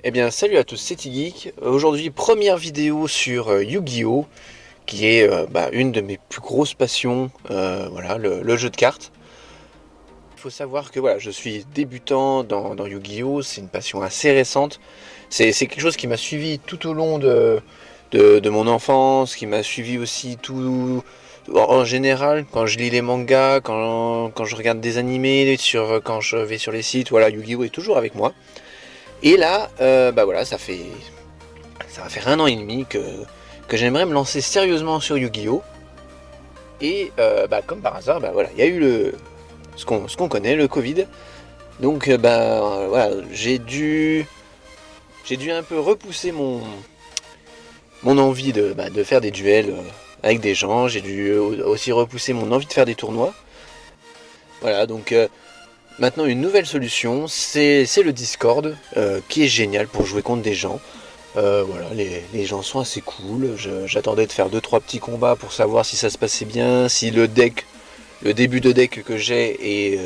Eh bien salut à tous, c'est Tiggeek. Aujourd'hui première vidéo sur Yu-Gi-Oh! Qui est une de mes plus grosses passions, voilà, le jeu de cartes. Il faut savoir que voilà, je suis débutant dans Yu-Gi-Oh! C'est une passion assez récente. C'est quelque chose qui m'a suivi tout au long de mon enfance, qui m'a suivi aussi tout en général, quand je lis les mangas, quand je regarde des animés, quand je vais sur les sites, voilà, Yu-Gi-Oh! Est toujours avec moi. Et là, voilà, ça va faire 1 an et demi que j'aimerais me lancer sérieusement sur Yu-Gi-Oh! Et comme par hasard, voilà, il y a eu ce qu'on connaît, le Covid. Donc voilà, j'ai dû un peu repousser mon envie de faire des duels avec des gens. J'ai dû aussi repousser mon envie de faire des tournois. Voilà, donc maintenant une nouvelle solution, c'est le Discord, qui est génial pour jouer contre des gens. Voilà, les gens sont assez cool. J'attendais de faire 2-3 petits combats pour savoir si ça se passait bien, si le début de deck que j'ai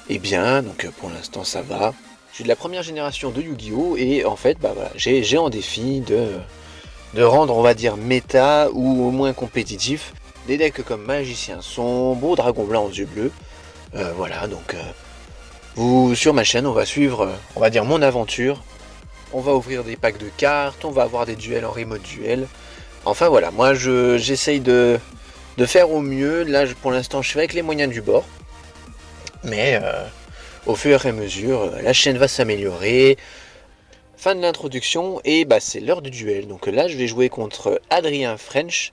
est bien. Donc pour l'instant ça va. Je suis de la première génération de Yu-Gi-Oh! Et en fait, voilà, j'ai en défi de rendre, on va dire, méta ou au moins compétitif des decks comme Magicien Sombre, Dragon Blanc aux yeux bleus. Voilà, donc sur ma chaîne, on va suivre, on va dire, mon aventure. On va ouvrir des packs de cartes, on va avoir des duels en remote duel. Enfin voilà, moi j'essaye de faire au mieux. Là pour l'instant je fais avec les moyens du bord. Mais au fur et à mesure, la chaîne va s'améliorer. Fin de l'introduction et c'est l'heure du duel. Donc là je vais jouer contre Adrien French,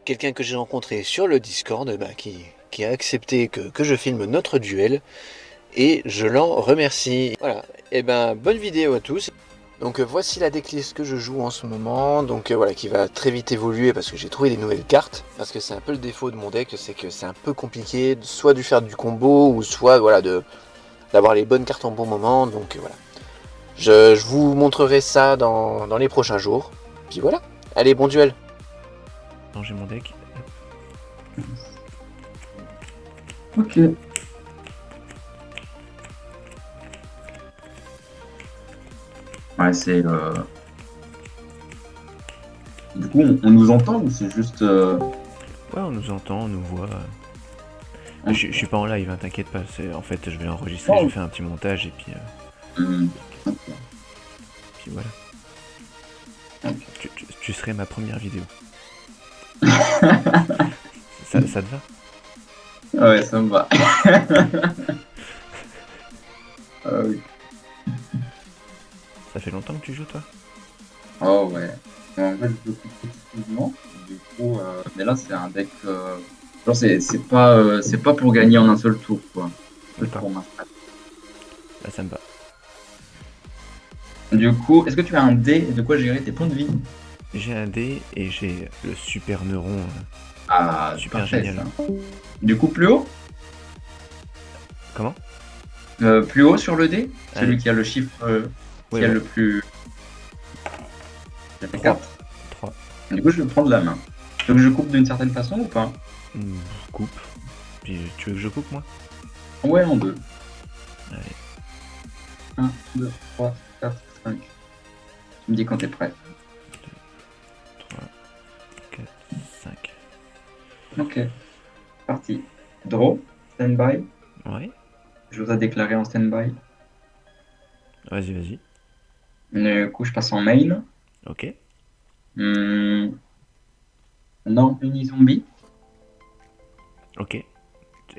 quelqu'un que j'ai rencontré sur le Discord, qui a accepté que je filme notre duel. Et je l'en remercie. Voilà, et bonne vidéo à tous. Donc voici la decklist que je joue en ce moment, donc voilà, qui va très vite évoluer parce que j'ai trouvé des nouvelles cartes, parce que c'est un peu le défaut de mon deck, c'est que c'est un peu compliqué, soit de faire du combo, ou soit voilà, d'avoir les bonnes cartes en bon moment, donc voilà. Je vous montrerai ça dans les prochains jours, puis voilà, allez, bon duel. Changer mon deck. Ok. Ouais, c'est. Du coup, on nous entend ou c'est juste. Ouais, on nous entend, on nous voit. Ok. Je suis pas en live, hein, t'inquiète pas. En fait, je vais enregistrer, je vais faire un petit montage et puis, Hmm. Ok. puis voilà. Ok. Tu serais ma première vidéo. Ça te va? Ouais, ça me va. Oui. Ça fait longtemps que tu joues, toi? Oh ouais. En fait, je joue compétitivement. Du coup, mais là, c'est un deck. Genre, c'est pas pour gagner en un seul tour, quoi. Juste D'accord. pour m'installer. Là, ça me va. Du coup, est-ce que tu as un dé de quoi gérer tes points de vie? J'ai un dé et j'ai le super neuron. Ah, Super parfait génial. ça. Du coup, plus haut? Comment? Plus haut sur le dé? Allez. Celui qui a le chiffre Ouais, qui a ouais. le plus. Ça fait 3. 4. 3. Du coup, je vais prendre la main. Donc, je coupe d'une certaine façon ou pas? Coupe. Puis tu veux que je coupe, moi? Ouais, en deux. Allez. 1, 2, 3, 4, 5. Tu me dis quand t'es prêt. 3, 4, 5. Ok, parti. Draw, stand-by. Ouais. Je vous ai déclaré en stand-by. Vas-y, vas-y. Du coup, je passe en main. Ok. Non, uni-zombie. Ok.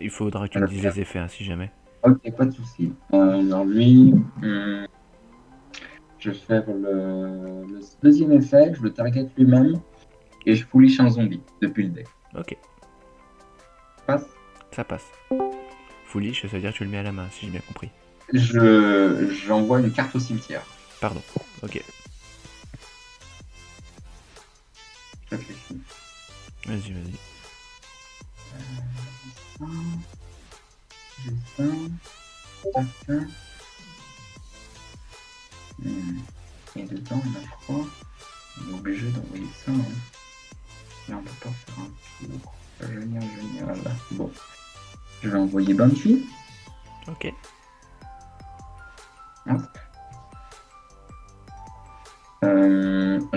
Il faudra que tu me Le dises cap. les effets, hein, si jamais. Ok, pas de souci. Alors lui, je vais faire le deuxième effet. Je le target lui-même et je foolish un zombie depuis le deck. Ok. Passe. Ça passe. Foolish, ça veut dire que tu le mets à la main, si j'ai bien compris. J'envoie une carte au cimetière. Pardon. Ok. Je réfléchis. Vas-y, vas-y. J'ai ça. Tac, tac. Et dedans, on a quoi? On est obligé d'envoyer ça. Hein. Là, on peut pas faire un tour. Génial, génial. Bon, je vais envoyer Banshee. Ok. Hop.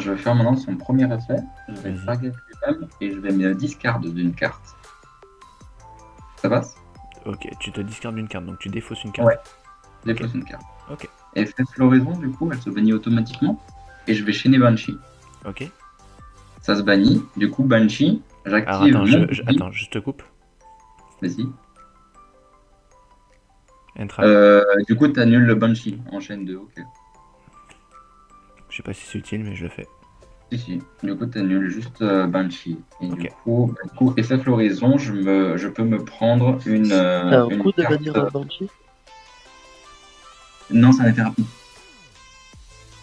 je vais faire maintenant son premier effet. Je vais le Vas-y. target lui-même et je vais me discard d'une carte. Ça passe? Ok, tu te discardes une carte, donc tu défausses une carte. Ouais. Je dépose une carte. Ok. Effet floraison, du coup, elle se bannit automatiquement. Et je vais chaîner Banshee. Ok. Ça se bannit. Du coup, Banshee, Alors j'active attends, mon attends, je te coupe. Vas-y. Entra. Du coup, tu annules le Banshee en chaîne 2. Ok. Je sais pas si c'est utile, mais je le fais. Si. Du coup, tu annules juste Banshee. Et Ok. du coup, effet floraison, je peux me prendre T'as un une coup de carte. bannir Banshee? Non, c'est un effet rapide.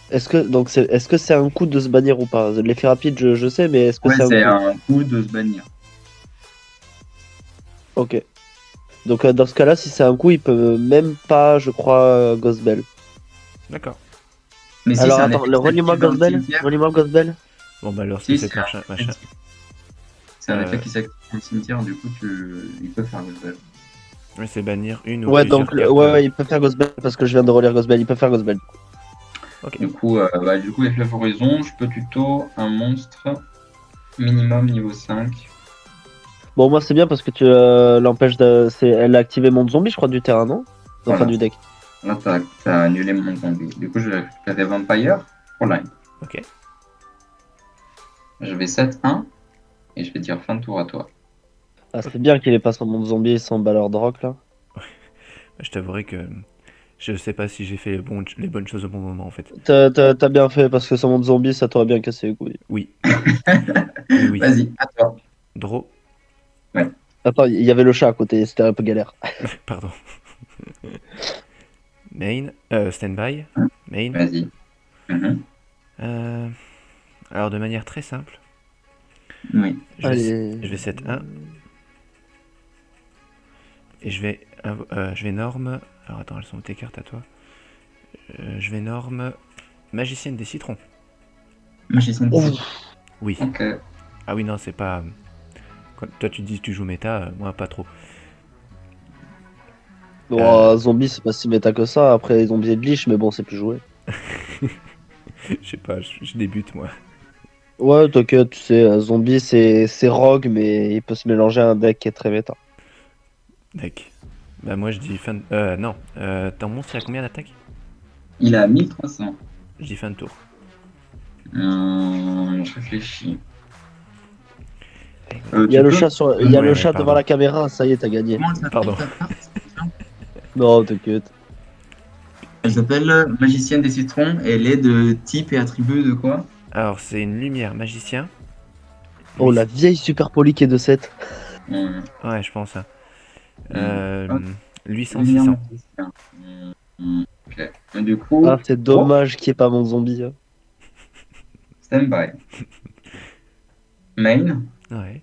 Est-ce que c'est un coup de se bannir ou pas? L'effet rapide, je sais, mais est-ce que Ouais, c'est un c'est coup? un coup de se bannir. Ok. Donc dans ce cas-là, si c'est un coup, il peut même pas, je crois, Ghost Bell. D'accord. Mais si Alors c'est un attends, effet qui relis-moi s'active dans Ghost le Bell. cimetière, Relis-moi Ghost Bell. Bon bah lorsque si cette machin. c'est un effet Euh, qui s'active dans le cimetière, du coup, il peut faire le spell. Ouais, c'est bannir une ou Ouais, donc plusieurs cartes. ouais, il peut faire Ghost Bell parce que je viens de relire Ghost Bell. Il peut faire Ghost Bell. Ok. Du coup, effet horizon, je peux tuto un monstre minimum niveau 5. Bon, moi c'est bien parce que tu l'empêches de. Elle a activé mon zombie, je crois, du terrain, non? Enfin, Voilà. du deck. Là, t'as annulé mon zombie. Du coup, je vais récupérer Vampire pour line. Ok. Je vais 7-1 et je vais dire fin de tour à toi. Ah, c'est bien qu'il ait pas son monde zombie sans balleur de rock là. Je t'avouerai que je sais pas si j'ai fait les bonnes choses au bon moment en fait. T'as bien fait parce que son monde zombie, ça t'aurait bien cassé les couilles. Oui. Oui, oui. Vas-y, à toi. Draw. Attends, il y avait le chat à côté, c'était un peu galère. Pardon. Main. Standby. Main. Vas-y. Mhm. Euh, Alors de manière très simple, Oui. je vais set 1 et je vais norme. Alors attends, elles sont où tes cartes à toi? Je vais norme magicienne des citrons. Magicien de Ouh. Six. Oui. Ok. Ah oui non c'est pas. Quand toi tu dis que tu joues méta, moi pas trop. Bon, zombie, c'est pas si méta que ça. Après, zombie et glitch, mais bon, c'est plus joué. Je sais pas, je débute moi. Ouais, t'inquiète, tu sais, zombie, c'est rogue, mais il peut se mélanger à un deck qui est très méta. Mec. Bah moi je dis fin de... non. Ton monstre il a combien d'attaque? Il a 1300. Je dis fin de tour. Je réfléchis. Il y a Tu le peux- chat, il y a Ouais, le ouais, chat pardon. devant la caméra, ça y est, t'as gagné. Comment elle s'appelle Pardon. ta carte? Non, t'inquiète. Elle s'appelle Magicienne des citrons et elle est de type et attribut de quoi? Alors c'est une lumière magicien. Oh, Lui, la vieille super poly qui est de 7. ouais je pense. Hein. Hop, 800, lumière 600. magicien. Ok. Et du coup, Ah, c'est dommage qu'il n'y ait pas mon zombie. Hein. stand-by. Main. Ouais.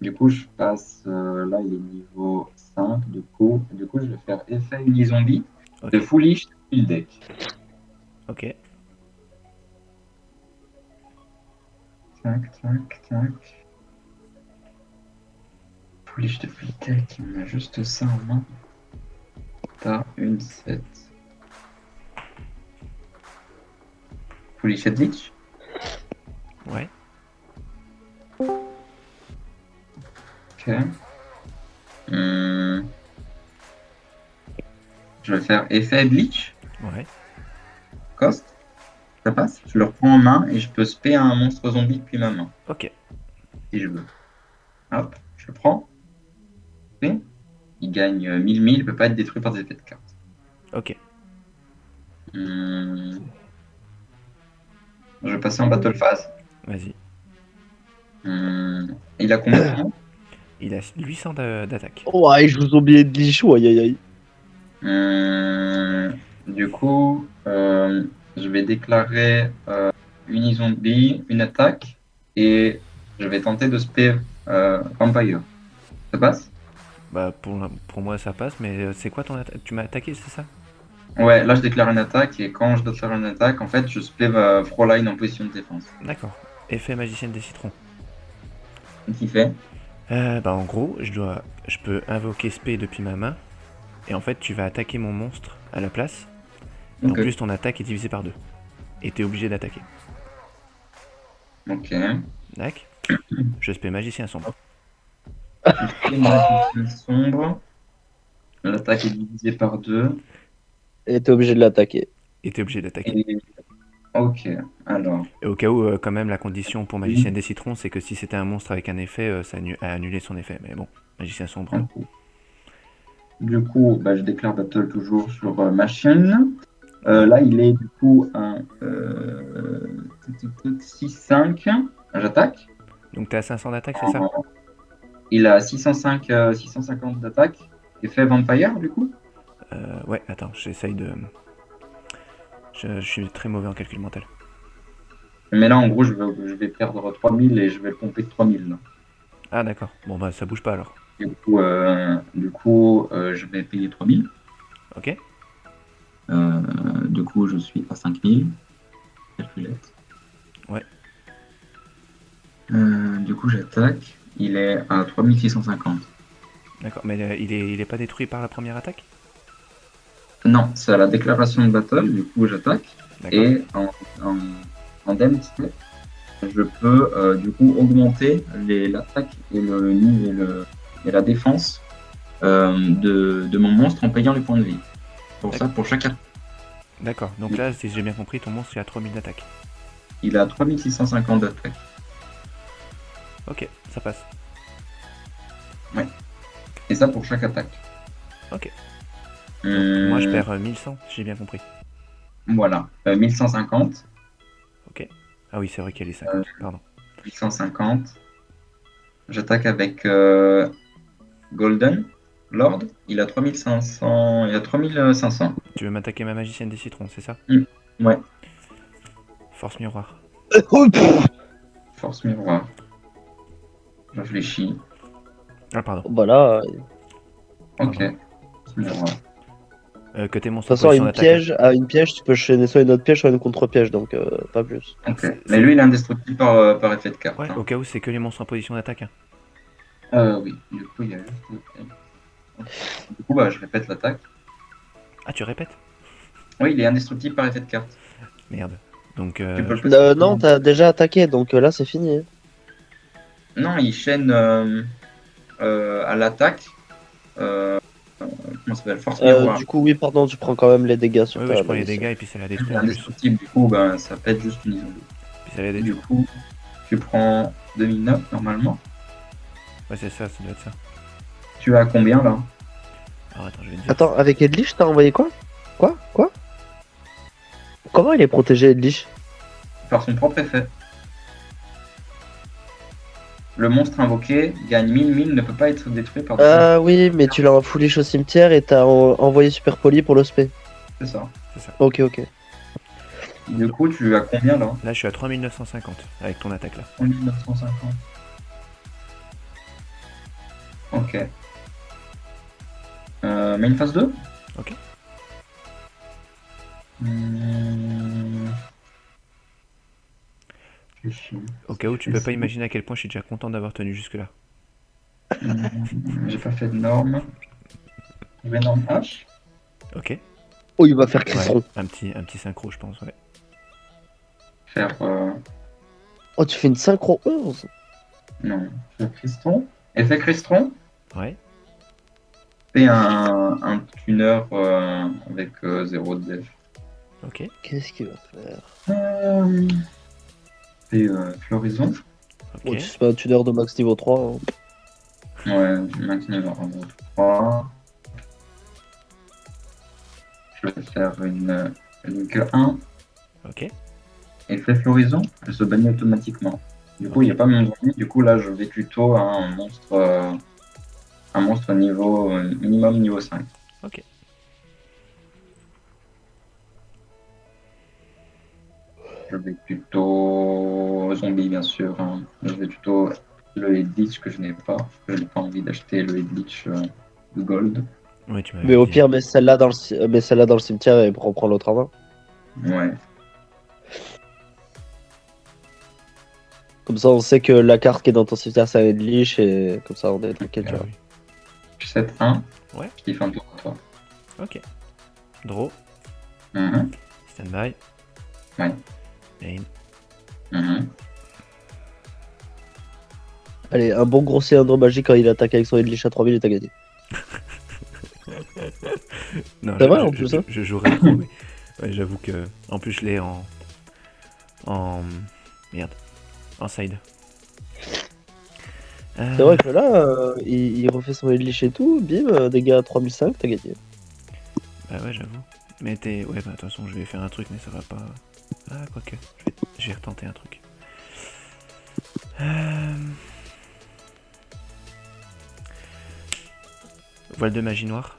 Du coup, je passe. Là, il est niveau 5. Du coup, je vais faire effet uni-zombie Ok. de Foolish Field Deck. Ok. Tac, tac, tac. Foolish de Field Deck, on a juste ça en main. T'as une 7. Foolish et Glitch. Ouais. Ok. Je vais faire effet Glitch. Ouais. Cost. Ça passe. Je le reprends en main et je peux spé un monstre zombie depuis ma main. Ok. Si je veux. Hop, je le prends. Spé. Il gagne 1000, il peut pas être détruit par des effets de carte. Ok. Je vais passer en battle phase. Vas-y. Il a combien de points? Il a 800 d'attaque. Oh, ouais, je vous oublié de glitch, aïe aïe aïe. Du coup, je vais déclarer Unizombie, une attaque, et je vais tenter de spé Vampire. Ça passe? Bah pour moi ça passe, mais c'est quoi ton attaque? Tu m'as attaqué, c'est ça? Ouais, là je déclare une attaque, et quand je déclare une attaque, en fait, je spé Froline en position de défense. D'accord. Effet magicienne des citrons. Qu'est-ce qu'il fait? Bah en gros, je peux invoquer spé depuis ma main. Et en fait, tu vas attaquer mon monstre à la place. En Ok. plus, ton attaque est divisée par 2. Et t'es obligé d'attaquer. Ok. D'accord. Je spé magicien sombre. Et magicien sombre. L'attaque est divisée par 2. Et t'es obligé de l'attaquer. Et t'es obligé d'attaquer. Et... Ok, alors. Et au cas où, quand même, la condition pour magicien des citrons, c'est que si c'était un monstre avec un effet, ça a annulé son effet. Mais bon, magicien sombre. Ok. Du coup, bah, je déclare battle toujours sur machine. Ouais. Là, il est du coup un 6-5. J'attaque. Donc t'es à 500 d'attaque, c'est ça? Il a 605, 650 d'attaque. Effet Vampire, du coup. Ouais, attends, j'essaye de... Je suis très mauvais en calcul mental. Mais là, en gros, je vais perdre 3000 et je vais le pomper de 3000. Là. Ah d'accord, bon bah ça bouge pas alors. Du coup, je vais payer 3000. Ok. Du coup, je suis à 5000. Calculette. Ouais. Du coup, j'attaque. Il est à 3650. D'accord, mais il est pas détruit par la première attaque? Non, c'est à la déclaration de battle. Du coup, j'attaque. D'accord. Et en damage step, je peux du coup augmenter l'attaque et la défense de mon monstre en payant les points de vie. Pour ça, pour chaque attaque, D'accord, donc là, si j'ai bien compris, ton monstre est à 3000 d'attaque. il a 3650 d'attaque. Ok, ça passe. Et ça pour chaque attaque. Ok. Moi je Hum, perds 1100, si j'ai bien compris. Voilà, 1150. Ok. Ah oui, c'est vrai qu'il y a les 50, pardon. 850. J'attaque avec Golden Lord. Il a 3500. Il a 3500. Tu veux m'attaquer ma magicienne des citrons, c'est ça? Ouais, Force miroir. force miroir. Je réfléchis. Ah pardon. Bah là, Ok. Pardon. Force miroir. Que tes de toute monstres en façon, position d'attaque. à une piège, tu peux chaîner soit une autre piège, soit une contre-piège, donc pas plus. Ok. C'est- Mais lui, il est indestructible par effet de carte. Ouais, Hein. au cas où c'est que les monstres en position d'attaque. Hein. Oui. Du coup, il y a juste. Ok. Du coup, bah, je répète l'attaque. Ah, tu répètes? Oui, il est indestructible par effet de carte. Merde. Donc, Tu peux le passer. Non, t'as déjà attaqué, donc là, c'est fini. Hein. Non, il chaîne à l'attaque. Comment ça s'appelle? Force miroir. Du coup, oui, pardon, tu prends quand même les dégâts sur oui, ta je prends les magicienne. dégâts et puis ça la Il détruit est en plus. indestructible, du coup, ben, ça pète juste une isolée. Puis ça la Du détruit. coup, tu prends 2009 normalement. Ouais, c'est ça, ça doit être ça. Tu as combien là? Alors attends, je vais te dire. Attends, avec Edlich, t'as envoyé quoi? Quoi? Comment il est protégé, Edlich? Par son propre effet. Le monstre invoqué gagne 1000, ne peut pas être détruit par des Ah oui, mais tu l'as foolish au cimetière et t'as envoyé Super Poli pour le spé. C'est ça. Ok. Du coup, tu as combien là? Là, je suis à 3950 avec ton attaque là. 1950. Ok. Main phase 2? Ok. Au cas où, tu peux pas imaginer à quel point je suis déjà content d'avoir tenu jusque là. J'ai pas fait de norme. Je vais norme H. Ok. Oh, il va faire Ouais, Cristron. un petit synchro, je pense, ouais. Faire. Oh, tu fais une synchro 11. Non. Faire Cristron. Effet Cristron. Ouais. Fais un tuner avec 0 de def. Ok. Qu'est-ce qu'il va faire? Fais Floraison. Oh, Ok. tu fais un tuner de max niveau 3. Hein. Ouais, du max niveau 3. Je vais faire une que 1. Ok. Et fais Floraison, elle se bannit automatiquement. Du coup, il n'y a pas mon zombie. Du coup, là, je vais plutôt à un monstre niveau minimum niveau 5. Ok. Je vais plutôt zombie, bien sûr. Hein. Je vais plutôt le Headlich que je n'ai pas. Je n'ai pas envie d'acheter le Headlich de Gold. Ouais, tu m'avais Mais au dit. pire, mets celle-là dans le cimetière et reprends l'autre avant. Ouais. Comme ça, on sait que la carte qui est dans ton cimetière, c'est un Edlich et comme ça, on est tranquille, tu Ah vois. oui. Je 7-1. Ouais. Je kiffe un tour à toi. Ok. Draw. Mhm. Stand-by. Ouais. Main. Mhm. Allez, un bon gros cylindre magique quand il attaque avec son Edlich à 3000 et t'as gagné. Non, C'est vrai, en plus, hein. je jouerais pro, mais ouais, j'avoue que. En plus, je l'ai en. En. Merde. En side. C'est vrai que là, il refait son Edlich et tout, bim, dégâts à 3005, t'as gagné. Bah ouais, j'avoue. Mais t'es. Ouais, bah de toute façon, je vais faire un truc, mais ça va pas. Ah, quoique. Je vais retenter un truc. Voile de magie noire.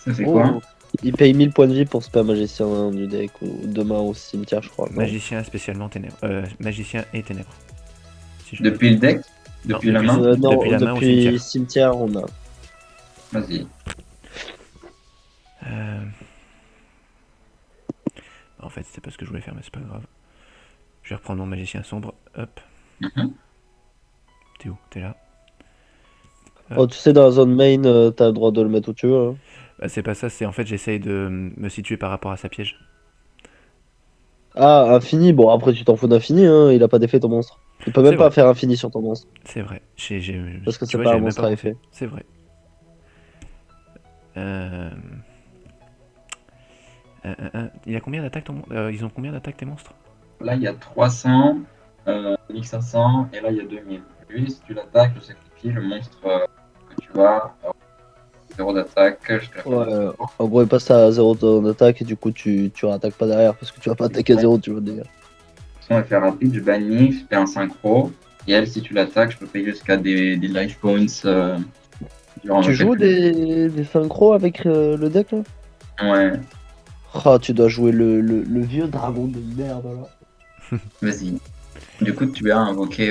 Ça fait quoi? Oh, il paye 1000 points de vie pour spam magicien hein, du deck, ou demain au cimetière, je crois. non Magicien spécialement ténèbres. Magicien et ténèbres. Si je- Depuis le deck? Depuis Non, la depuis main? le- Non, Depuis la main au depuis cimetière, on a. Vas-y. En fait, c'était pas ce que je voulais faire, mais c'est pas grave. Je vais reprendre mon magicien sombre. Hop. Mhm. T'es où? T'es là? Oh, tu sais, dans la zone main, t'as le droit de le mettre où tu veux. Hein. Bah, c'est pas ça, c'est en fait, j'essaye de me situer par rapport à sa piège. Ah, infini, bon, après, tu t'en fous d'infini, hein, il a pas d'effet ton monstre. Il peut C'est même pas vrai. faire infini sur ton monstre. C'est vrai. Parce que Tu c'est vois, pas un j'avais même monstre pas à pensé. effet. C'est vrai. Il a combien d'attaques ils ont combien d'attaques tes monstres? Là, il y a 300, 1500, et là, il y a 2000. Lui, si tu l'attaques, je sacrifie le monstre que tu as. 0 d'attaque, je te la fais Ouais, dans ce tour. en gros, il passe à 0 ton attaque et du coup, tu rattaques pas derrière parce que tu vas pas attaquer à 0, tu veux dégâts. De toute façon, elle fait rapide, je bannis, je fais un synchro. Et elle, si tu l'attaques, je peux payer jusqu'à des life points durant Tu joues quelques... des synchros avec le deck là? Ouais, Ah, tu dois jouer le vieux dragon de merde là. vas-y. Du coup, tu as invoqué...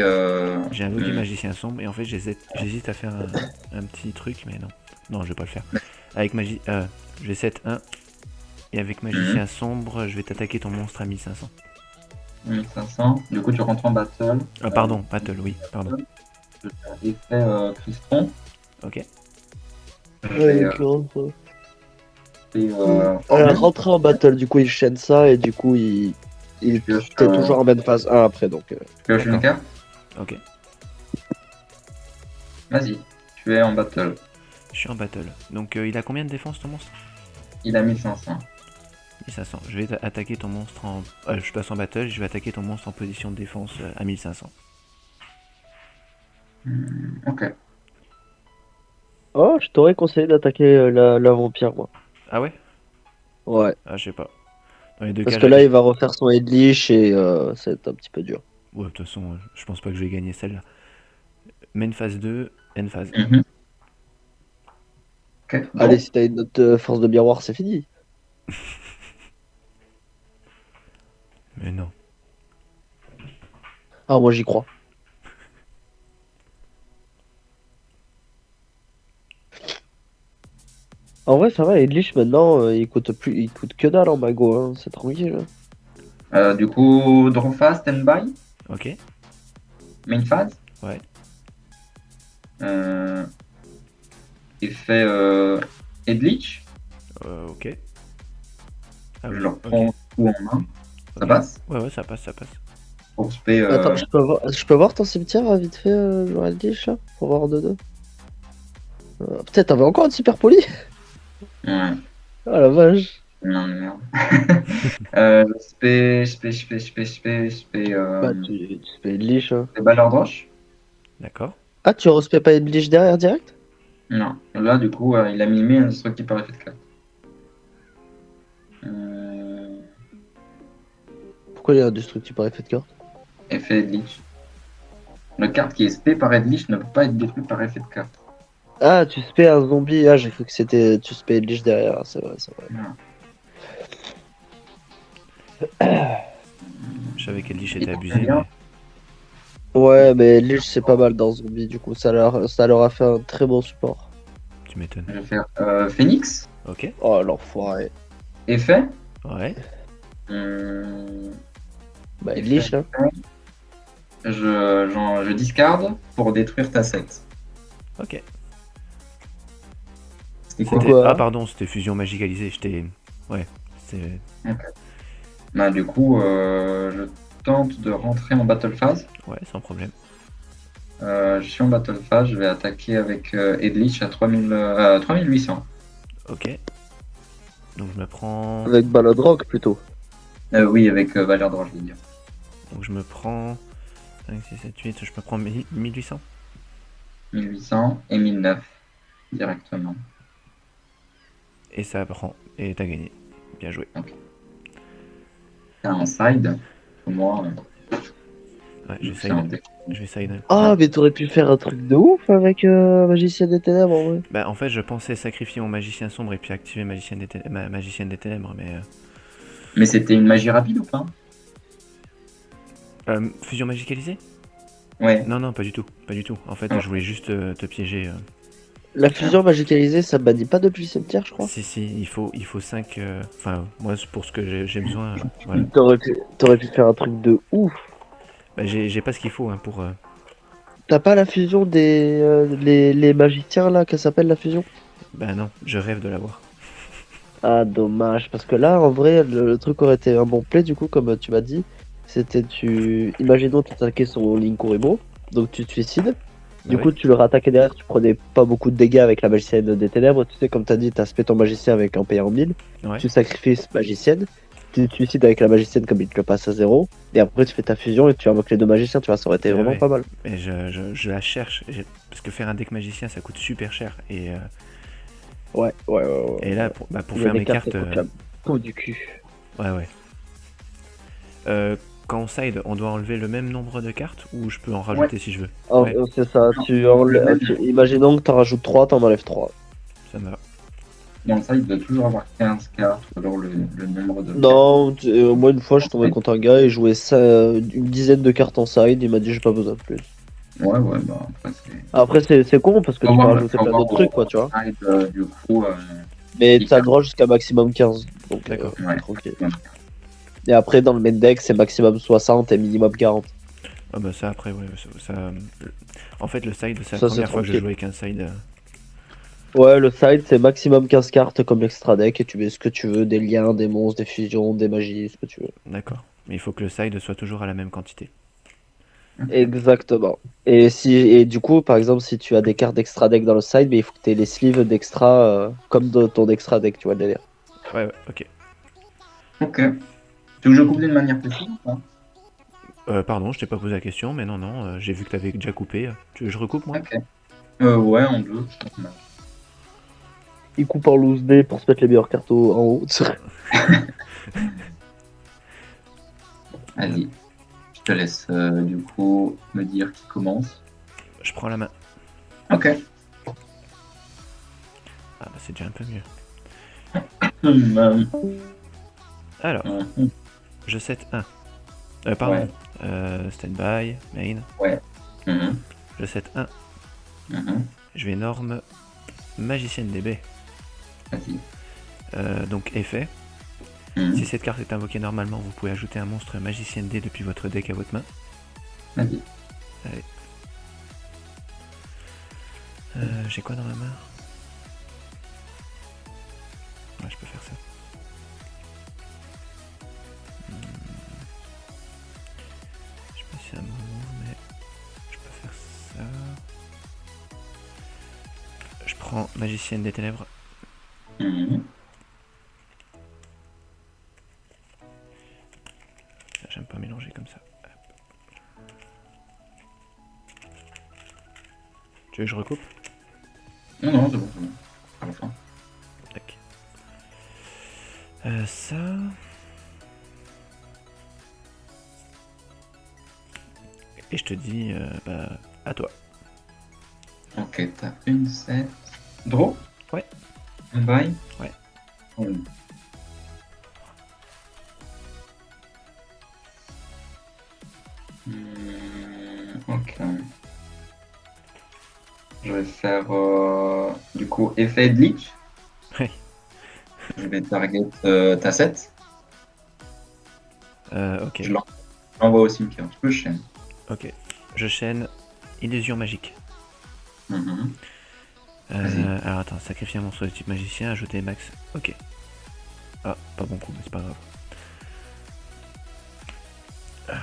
J'ai invoqué magicien sombre et en fait, j'hésite à faire un petit truc, mais non. Non, je vais pas le faire. Avec je vais set 1 et avec magicien sombre, je vais t'attaquer ton monstre à 1500. 1500. Du coup, tu rentres en battle. Ah, pardon, battle, oui, pardon. Effet Cristron. Ok. Je vais, former. Rentrer en battle, du coup, il chaîne ça et du coup, il pioche, t'es toujours en même phase 1 après donc. Tu pioches une D'accord. carte. Ok. Vas-y, tu es en battle. Je suis en battle. Donc, il a combien de défense ton monstre? Il a 1500. 1500. Je vais attaquer ton monstre en. Je passe en battle, je vais attaquer ton monstre en position de défense à 1500. Ok. Oh, je t'aurais conseillé d'attaquer la vampire, moi. Ah ouais? Ouais. Ah, je sais pas. Dans les deux Parce cas, que là, il va refaire son Headlich et ça va être un petit peu dur. Ouais, de toute façon, je pense pas que je vais gagner celle-là. Main phase 2, end phase. Mhm. Ok. Bon. Allez, si t'as une autre force de miroir, c'est fini. Mais non. Ah, moi, j'y crois. En vrai, ça va, Headlich maintenant, il coûte que dalle en mago, hein. C'est tranquille. Hein. Du coup, draw phase, stand-by. Ok. Main phase. Ouais. Effet Headlich. Ok. Ah Je oui, le reprends ok. tout en main. Ça Ok. passe. Ouais, ouais, ça passe, ça passe. Pour spé. Attends, je peux voir ton cimetière vite fait, genre Headlich, là, pour voir de deux. Peut-être t'avais encore un super poli. Ouais. Ah la vache. Non, merde. Spé. Bah, tu fais Headlich. Hein. Ballard Roche. D'accord. Ah, tu respectes pas Headlich derrière direct? Non. Là, du coup, il a mimé un destructible par effet de carte. Pourquoi il y a un destructible par effet de carte? Effet Headlich. La carte qui est spé par Headlich ne peut pas être détruite par effet de carte. Ah, tu spé un zombie. Ah, j'ai cru que c'était. Tu spé Headlich derrière. Ah, c'est vrai, c'est vrai. Non. Je savais qu'Eldlich Et était donc, abusé, bien. mais Ouais, mais Headlich, c'est pas mal dans zombie. Du coup, ça leur a fait un très bon support. tu m'étonnes. Je vais faire Phoenix. Ok. Oh, l'enfoiré. Effet. Ouais. Bah, Headlich, là. Je discarde pour détruire ta secte. Ok. C'était quoi? Quoi Ah, pardon, c'était fusion magicalisée. Ouais. C'est... Bah, du coup, je tente de rentrer en battle phase. Ouais, sans problème. Je suis en battle phase, je vais attaquer avec Edlich à 3800. Ok. Donc je me prends... Avec Balodrock plutôt. Oui, avec valeur d'or, je veux dire. Donc je me prends... 5, 6, 7, 8, je me prends 1800. 1800 et 1009 directement. Et ça prend. Et t'as gagné. Bien joué. T'as un side. Pour moi, Ouais, je fais un je deck. vais side. Ah, mais t'aurais pu faire un truc de ouf avec Magicien des Ténèbres en vrai. Bah en fait je pensais sacrifier mon magicien sombre et puis activer magicienne des ténèbres, mais... Mais c'était une magie rapide ou pas? fusion magicalisée? Ouais. Non, non, pas du tout. Pas du tout. En fait, Ah. je voulais juste te piéger. La fusion magicalisée, ça bannit pas depuis le cimetière, je crois. Si, si, il faut 5. Enfin, moi, pour ce que j'ai besoin, voilà. T'aurais pu faire un truc de ouf. Bah, j'ai pas ce qu'il faut hein, pour. T'as pas la fusion des les magiciens là, qu'elle s'appelle la fusion? Bah non, je rêve de l'avoir. Ah dommage, parce que là en vrai le truc aurait été un bon play du coup comme tu m'as dit. C'était imaginons tu attaquais son Linkuribo, donc tu te suicides. Bah Du oui. coup tu le rattaquais derrière, tu prenais pas beaucoup de dégâts avec la magicienne des ténèbres, tu sais comme t'as dit, t'as spé ton magicien avec un payant 1000, Ouais. tu sacrifies cette magicienne, tu te suicides avec la magicienne comme il te le passe à 0, et après tu fais ta fusion et tu invoques les deux magiciens, tu vois, ça aurait été Ouais, vraiment ouais. pas mal. Mais je la cherche. Parce que faire un deck magicien, ça coûte super cher. Ouais. Et là, pour Il y a faire des mes cartes cartes. qui coûtent la peau du cul. Ouais, ouais. Quand on side, on doit enlever le même nombre de cartes ou je peux en rajouter si je veux? Oh, Ouais, c'est ça, Le même. imaginons que t'en rajoutes 3, t'en enlèves 3. ça me va. Dans le side, il doit toujours avoir 15 cartes, ou alors le nombre de Non, moi une fois je tombais contre un gars et il jouait ça, une dizaine de cartes en side, il m'a dit j'ai pas besoin de plus. cartes. Ouais, bah après, c'est. Après c'est con parce que tu peux rajouter plein d'autres trucs quoi, tu vois. Side, du coup, Mais il t'as le perd. droit jusqu'à maximum 15, donc D'accord. Ouais. tranquille. Ouais. Et après dans le main deck c'est maximum 60 et minimum 40. Ah bah ça après, ouais. En fait, le side, c'est la Ça, c'est première fois que je tranquille. joue avec un side. Ouais, le side c'est maximum 15 cartes comme l'extra deck et tu mets ce que tu veux, des liens, des monstres, des fusions, des magies, ce que tu veux. D'accord. Mais il faut que le side soit toujours à la même quantité. Exactement. Et du coup, par exemple, si tu as des cartes d'extra deck dans le side, mais il faut que tu aies les sleeves d'extra comme dans ton extra deck, tu vois le délire. Ouais, ouais, ok. Ok. Tu veux que je coupe d'une manière précise ou pas? Pardon, je t'ai pas posé la question, mais non, non, j'ai vu que t'avais déjà coupé. Tu veux que je recoupe, moi? Ok. Ouais, en deux. Il coupe en loose dé pour se mettre les meilleures cartes en haut. Vas-y. Je te laisse du coup me dire qui commence. Je prends la main. Ok. Ah bah c'est déjà un peu mieux. Hum, Alors, hum, je set 1. Pardon. Ouais. Standby, main. hum, Je set 1. hum. Je vais norme magicienne DB. Vas-y. Donc effet. Hum. Si cette carte est invoquée normalement, vous pouvez ajouter un monstre magicienne D depuis votre deck à votre main. Vas-y. Allez. J'ai quoi dans la main? Ouais, je peux faire ça. Je sais pas si c'est un move, mais je peux faire ça. Je prends magicienne des ténèbres. Hum. J'aime pas mélanger comme ça. Hop. Tu veux que je recoupe? Non, c'est bon, c'est bon. À la fin. Tac. Ça. Et je te dis, bah, à toi. Ok, t'as une set. Draw? Ouais. Un bail? Ouais. Hum. Ok. Je vais faire du coup effet de leech. Ouais. Je vais target ta set. Ok. Je l'envoie au cimetière. Tu peux chaîne. Ok. Je chaîne illusion magique. Vas-y. Alors attends, sacrifier un monstre de type magicien, ajouter max. Ok. Ah, pas bon coup, mais c'est pas grave. Ah,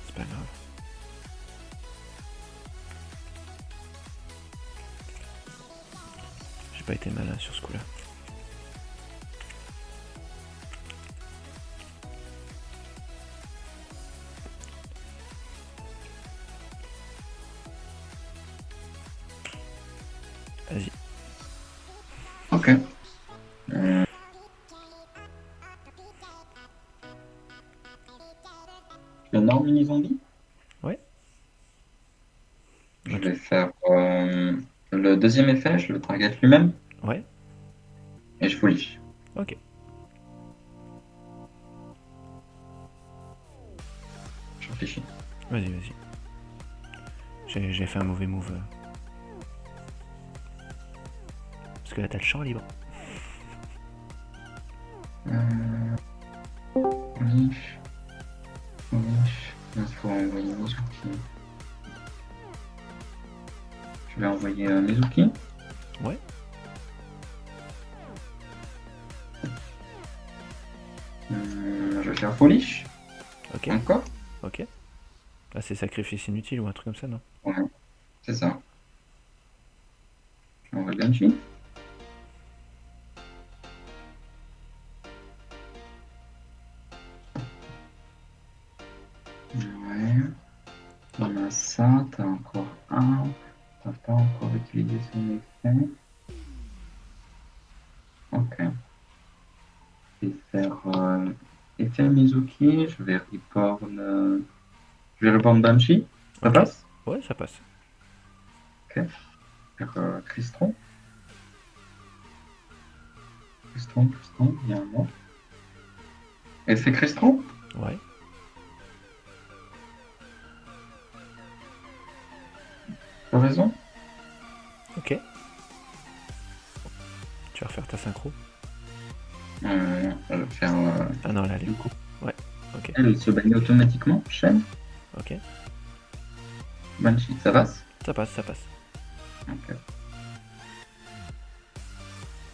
c'est pas grave. J'ai pas été malin sur ce coup-là. Vas-y. Ok. Le Nord mini zombie. Ouais. Je Ok. vais faire le deuxième effet, je le target lui-même Ouais. et je folie. Ok. Je réfléchis. Vas-y, vas-y. J'ai fait un mauvais move. Parce que là, t'as le champ libre. Folie. Il faut envoyer Mizuki. Je vais envoyer Mizuki. Ouais. Je vais faire folie. Ok. Encore. Ok. Là, c'est sacrifice inutile ou un truc comme ça, non? Ouais, c'est ça. Je vais envoyer Banshee. Ouais. On a ça, t'as encore un. T'as pas encore utilisé son effet. Ok. Je vais faire effet Mizuki. Je vais reborn Banshee. Ça Ok. passe. Ouais, ça passe. Ok. Faire Crystron. Crystron, il y a un mot. Effet Crystron. Ouais. Raison. Ok. Tu vas refaire ta synchro? Je vais faire. Ah non, là, elle est... Du coup, Ouais. Ok. elle se bannit automatiquement. Chaîne. Ok. Banshee, ça passe. Ça passe, ça passe. Ok. Du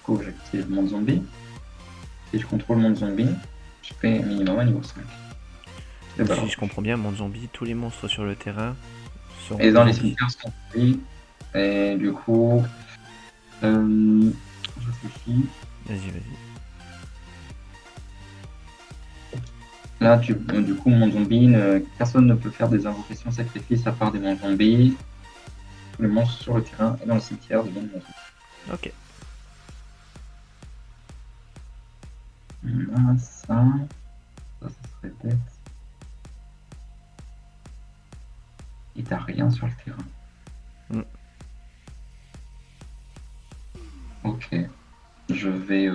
coup, j'active mon zombie. Si je contrôle mon zombie, je fais minimum à niveau 5. Et, bah, Si je comprends bien, mon zombie, tous les monstres sur le terrain seront et des dans les zombies. cimetières sont zombies. Et du coup, je réfléchis. Vas-y, vas-y. Là, du coup, mon zombie, personne ne peut faire des invocations sacrifices à part des monstres zombies. Tous les monstres sur le terrain et dans le cimetière deviennent mon zombie. Ok. On a ça. Ça serait bête. Et t'as rien sur le terrain. Mm. Ok. Je vais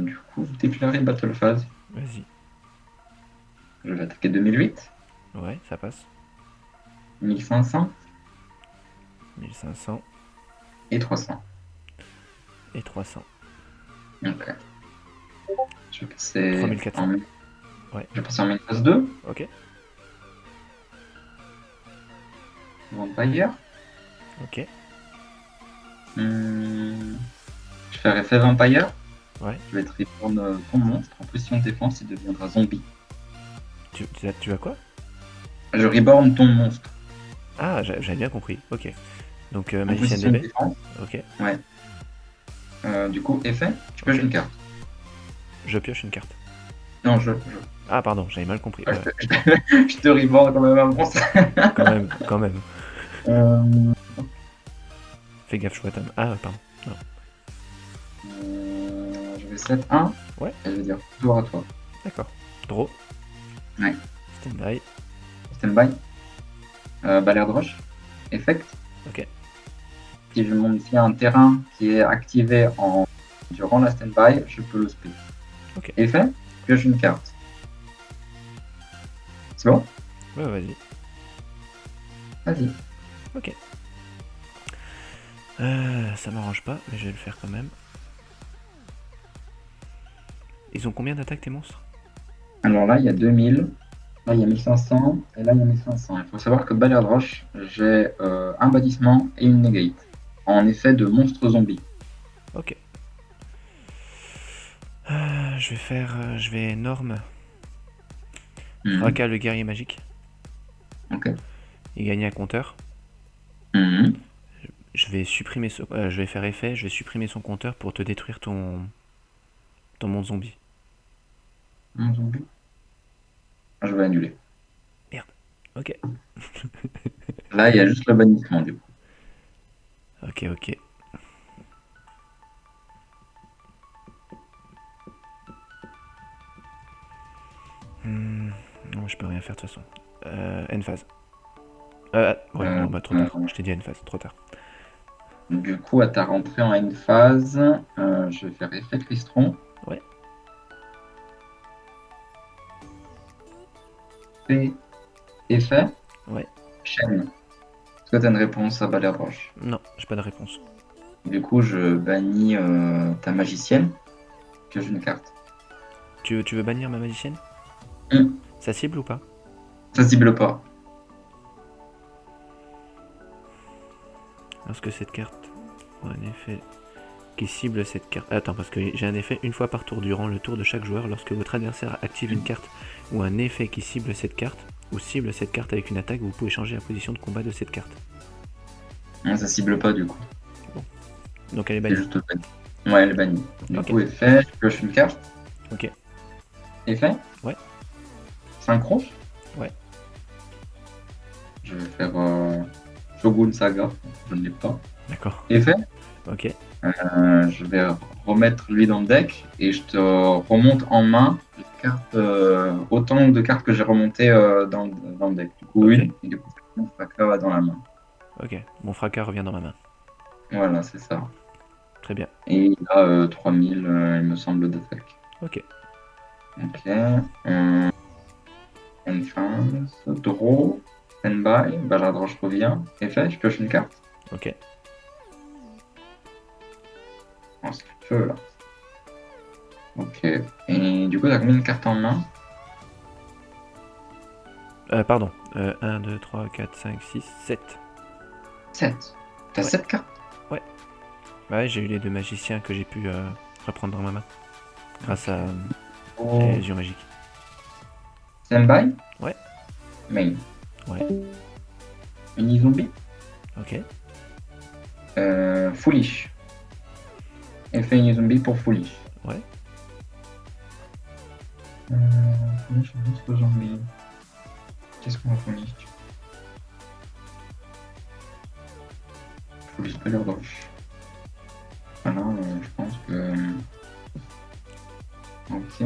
du coup déclarer Battle Phase. Vas-y. Je vais attaquer 2008, Ouais, ça passe. 1500 1500 et 300. et 300. Ok. Je vais passer 3400. en, Ouais. je vais passer en main phase 2. Ok. Vampire. Ok. Je fais effet Vampire. Ouais. Je vais être reborn ton monstre. En position de défense, il deviendra zombie. Tu as quoi? Je reborn ton monstre. Ah, j'avais bien compris. Ok. Donc, En magicien position de DB. défense. Ok. Du coup, effet, tu pioches Ok. une carte. Je pioche une carte. Non, Ah, pardon, j'avais mal compris. je te reborn quand même un monstre. Quand même, quand même. Euh, Fais gaffe, Chouatam. Ah, pardon. Non. je vais set 1. Ouais. Et je vais dire tour à toi. D'accord. Draw. Ouais. Stand-by. Standby. Balai de roche. Effect. Ok. Si je monte ici un terrain qui est activé durant la standby, je peux le split. Ok. Effet, pioche une carte. C'est bon? Ouais, vas-y. Vas-y. Ok. Ça m'arrange pas, mais je vais le faire quand même. Ils ont combien d'attaques tes monstres? Alors là, il y a 2000. Là, il y a 1500. Et là, il y a 1500. Il faut savoir que Balai de roche, j'ai un bâtissement et une negate. En effet de monstre zombie. Ok. Je vais Norme. Mhm. Fracas le guerrier magique. Ok. Il gagne un compteur. Mhm. Je vais supprimer je vais faire effet, je vais supprimer son compteur pour te détruire ton monde zombie. Un zombie. Ah, je vais annuler. Ok. Là, il y a juste le bannissement, du coup. Ok. Non, je peux rien faire de toute façon. End phase. Ouais, non, bah trop tard. Je t'ai dit end phase, trop tard. Du coup, à ta rentrée en end phase, je vais faire effet Crystron. Ouais. Effet. Ouais. Chaîne. Est-ce que tu as une réponse à balai roche? Non, j'ai pas de réponse. Du coup, je bannis ta magicienne. Que j'ai une carte. Tu veux bannir ma magicienne? Ça cible ou pas? Ça cible pas. Lorsque cette carte a un effet qui cible cette carte. Attends, parce que j'ai un effet une fois par tour durant le tour de chaque joueur. Lorsque votre adversaire active une carte ou un effet qui cible cette carte, ou cible cette carte avec une attaque, vous pouvez changer la position de combat de cette carte. Non, ça cible pas du coup. Donc elle est C'est bannie. juste banni. Ouais, elle est bannie. Du Ok. coup, effet, je pioche une carte. Ok. Effet. Ouais. Synchro. Ouais. Je vais faire Shogun Saga. Je ne l'ai pas. D'accord. Effet. Ok. Je vais remettre lui dans le deck et je te remonte en main les cartes, autant de cartes que j'ai remontées dans le deck. Du coup, Ok. une, et du coup, mon fracas va dans la main. Ok. Mon fracas revient dans ma main. Voilà, c'est ça. Très bien. Et il a 3000, il me semble, d'attaque. Ok. Ok. Enchance, draw, standby, Baladroche je reviens. Effet, je pioche une carte. Ok. Oh, c'est le feu là. Ok. Et du coup, t'as combien de cartes en main? Pardon. 1, 2, 3, 4, 5, 6, 7. 7. T'as Ouais. 7 cartes? Ouais, j'ai eu les deux magiciens que j'ai pu reprendre dans ma main. Grâce à Oh. l'illusion magique. Standby? Ouais. Main. Ouais. Mini-zombie? Ok. Foolish. Effet Mini-zombie pour Foolish. Ouais. Foolish, monstre zombie. Qu'est-ce qu'on va Foolish? Foolish Baladroche. Voilà, je pense que... Ok.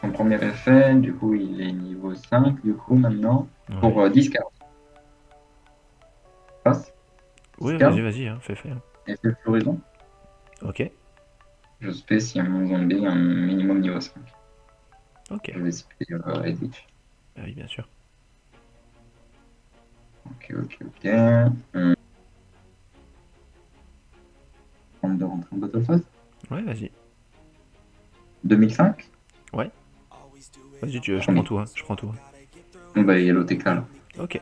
Son premier effet, du coup, il est niveau 5, du coup, maintenant, pour Ouais. 10 cartes. Passe. Oui, 10 cartes. vas-y, hein, fais. Hein. Effet floraison. Ok. Je spé si un zombie un minimum niveau 5. Ok. Je vais spé Edwidge. Bah oui, bien sûr. Ok. On de rentrer en battle phase. Ouais, vas-y. 2005. Vas-y, je prends tout, hein. Je prends tout. Hein. Bon, bah, il y a l'OTK là. Ok.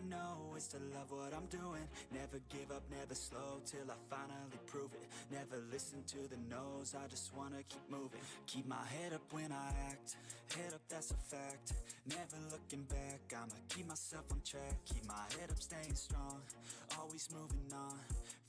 Never give up, never slow till I finally prove it. Never listen to the no's, I just wanna keep moving. Keep my head up when I act, head up that's a fact. Never looking back, I'ma keep myself on track. Keep my head up staying strong, always moving on.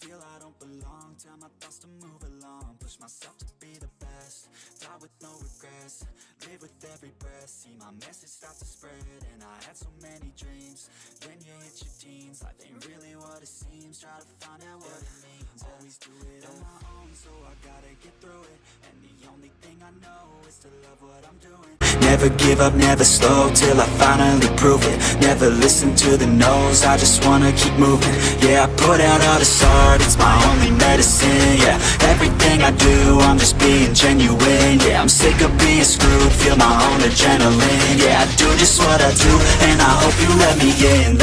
Feel I don't belong, tell my thoughts to move along. Push myself to be the best, die with no regrets. Live with every breath, see my message start to spread. And I had so many dreams, then you hit your teens. Life ain't really what it seems, try to find out what it means. Always do it on my own, so I gotta get through it. And the only thing I know is to love what I'm doing. Never give up, never slow, till I finally prove it. Never listen to the no's, I just wanna keep moving. Yeah, I put out all this art, it's my only medicine. Yeah, everything I do, I'm just being genuine. Yeah, I'm sick of being screwed, feel my own adrenaline. Yeah, I do just what I do, and I hope you let me in,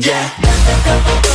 yeah.